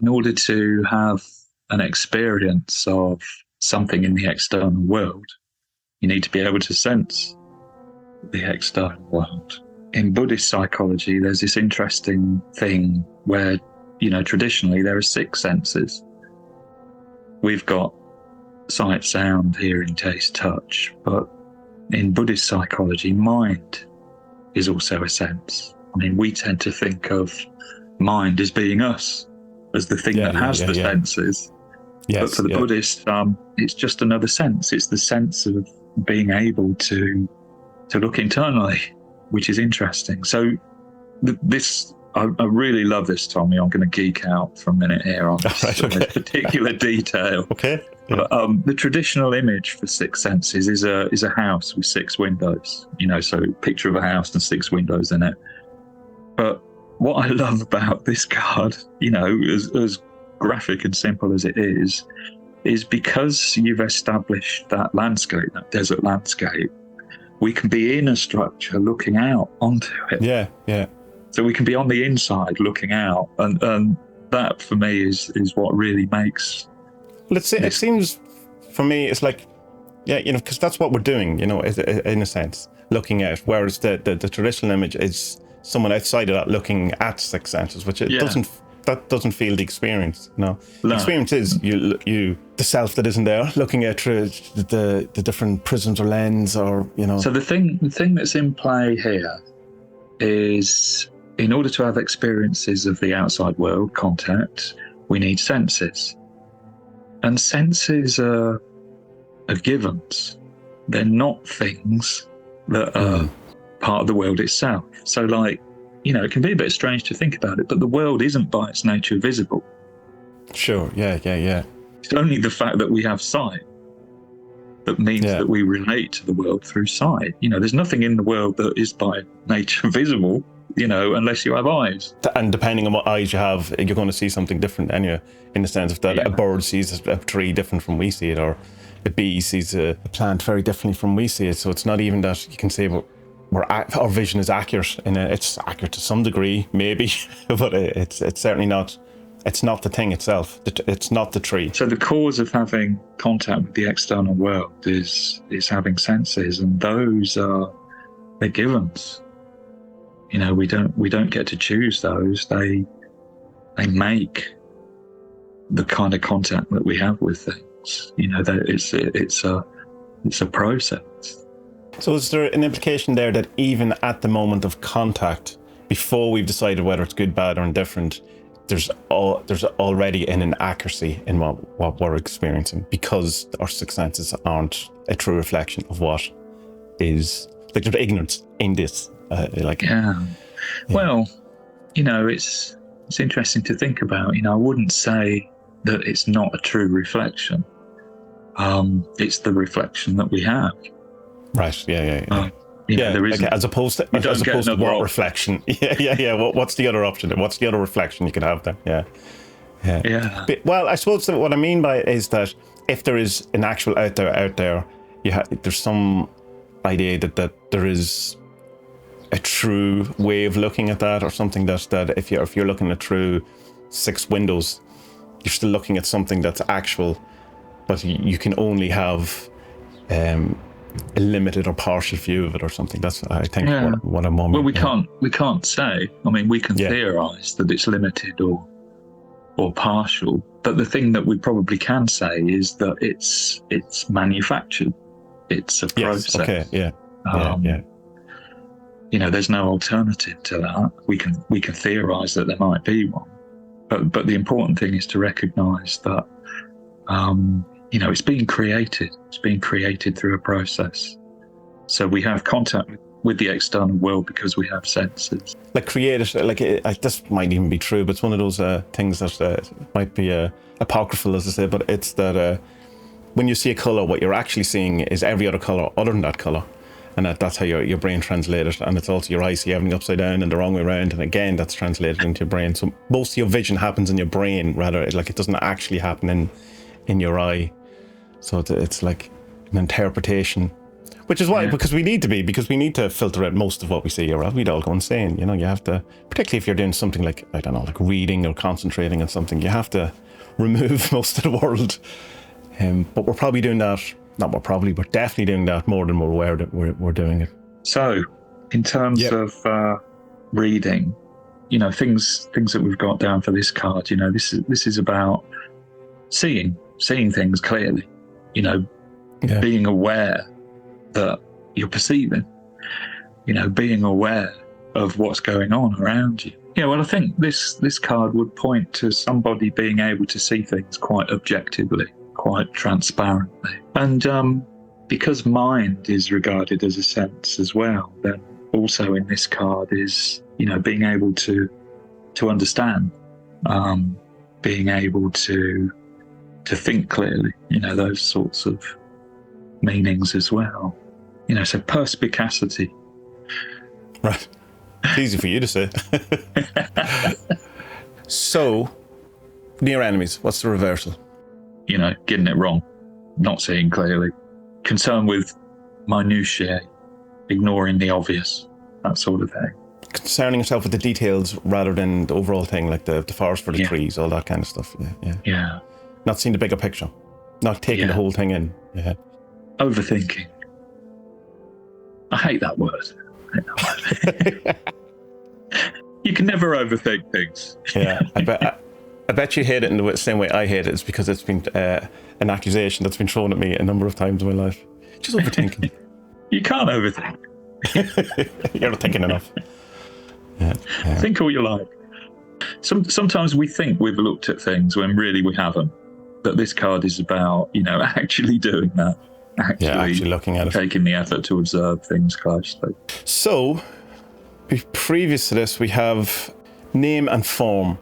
in order to have an experience of something in the external world, you need to be able to sense the external world. In Buddhist psychology, there's this interesting thing where, traditionally there are 6 senses. We've got sight, sound, hearing, taste, touch, but in Buddhist psychology, mind is also a sense. I mean, we tend to think of mind as being us, as the thing that has the senses. Yes, but for the Buddhist, it's just another sense. It's the sense of being able to look internally, which is interesting. So I really love this, Tommy. I'm going to geek out for a minute here on this particular detail. Okay. Yeah. But the traditional image for 6 senses is a house with 6 windows. So picture of a house and 6 windows in it. But what I love about this card, as graphic and simple as it is because you've established that landscape, that desert landscape, we can be in a structure looking out onto it. Yeah. So we can be on the inside looking out, and that for me is what really makes. It seems for me it's like, because that's what we're doing, in a sense, looking out. Whereas the traditional image is someone outside of that looking at 6 senses, which doesn't feel the experience. No. The experience is you the self that isn't there, looking at through the different prisms or lens, or So the thing that's in play here is, in order to have experiences of the outside world, contact, we need senses. And senses are givens. They're not things that are part of the world itself. So it can be a bit strange to think about it, but the world isn't by its nature visible. Sure, yeah. It's only the fact that we have sight that means that we relate to the world through sight. There's nothing in the world that is by nature visible, unless you have eyes. And depending on what eyes you have, you're going to see something different anyway, in the sense of that a bird sees a tree different from we see it, or a bee sees a plant very differently from we see it. So it's not even that you can say, well, our vision is accurate, and it's accurate to some degree, maybe, but it's certainly not. It's not the thing itself. It's not the tree. So the cause of having contact with the external world is having senses, and they're givens. We don't get to choose those. They make the kind of contact that we have with things. That it's a process. So is there an implication there that even at the moment of contact, before we've decided whether it's good, bad, or indifferent, there's already an inaccuracy in what we're experiencing, because our 6 senses aren't a true reflection of what is, like, there's ignorance in this. Well, it's interesting to think about. I wouldn't say that it's not a true reflection. It's the reflection that we have. Right. Yeah. There isn't, as opposed to what reflection? Yeah. What's the other option? What's the other reflection you could have then? Yeah. But, well, I suppose that what I mean by it is that if there is an actual out there, there's some idea that there is a true way of looking at that, or something that if you're looking at through 6 windows, you're still looking at something that's actual, but you can only have a limited or partial view of it, or something. That's, I think, what I'm on. Well, we can't say. I mean, we can theorize that it's limited or partial, but the thing that we probably can say is that it's manufactured. It's a process. Okay. Yeah. There's no alternative to that. We can theorize that there might be one, but the important thing is to recognize that it's being created. It's being created through a process. So we have contact with the external world because we have senses. Like created, this might even be true, but it's one of those things that might be apocryphal, as I say. But it's that when you see a color, what you're actually seeing is every other color other than that color. And that's how your brain translates it. And it's also your eyes see everything upside down and the wrong way around. And again, that's translated into your brain. So most of your vision happens in your brain, rather, it doesn't actually happen in your eye. So it's like an interpretation, Which is why, because we need to filter out most of what we see, or else we'd all go insane. You know, you have to, particularly if you're doing something like, I don't know, like reading or concentrating on something, you have to remove most of the world. But we're probably doing that, we're definitely doing that more than we're aware that we're doing it. So, in terms of reading, you know, things that we've got down for this card, you know, this is about seeing things clearly, you know, being aware that you're perceiving, you know, being aware of what's going on around you. Yeah, well, I think this card would point to somebody being able to see things quite objectively, quite transparently. And because mind is regarded as a sense as well, then also in this card is, you know, being able to understand, being able to think clearly, you know, those sorts of meanings as well. You know, so perspicacity. Right. It's easy for you to say. So, near enemies, what's the reversal? You know, getting it wrong, not seeing clearly, concern with minutiae, ignoring the obvious, that sort of thing. Concerning yourself with the details rather than the overall thing, like the forest for the trees, all that kind of stuff. Yeah. Not seeing the bigger picture, not taking the whole thing in. Yeah. Overthinking. I hate that word. You can never overthink things. Yeah, I bet you hate it in the same way I hate it. It's because it's been an accusation that's been thrown at me a number of times in my life. Just overthinking. You can't overthink. You're not thinking enough. Yeah. Think all you like. Sometimes we think we've looked at things when really we haven't. But this card is about, you know, actually doing that. Actually looking at it. Taking the effort to observe things closely. So, previous to this, we have name and form.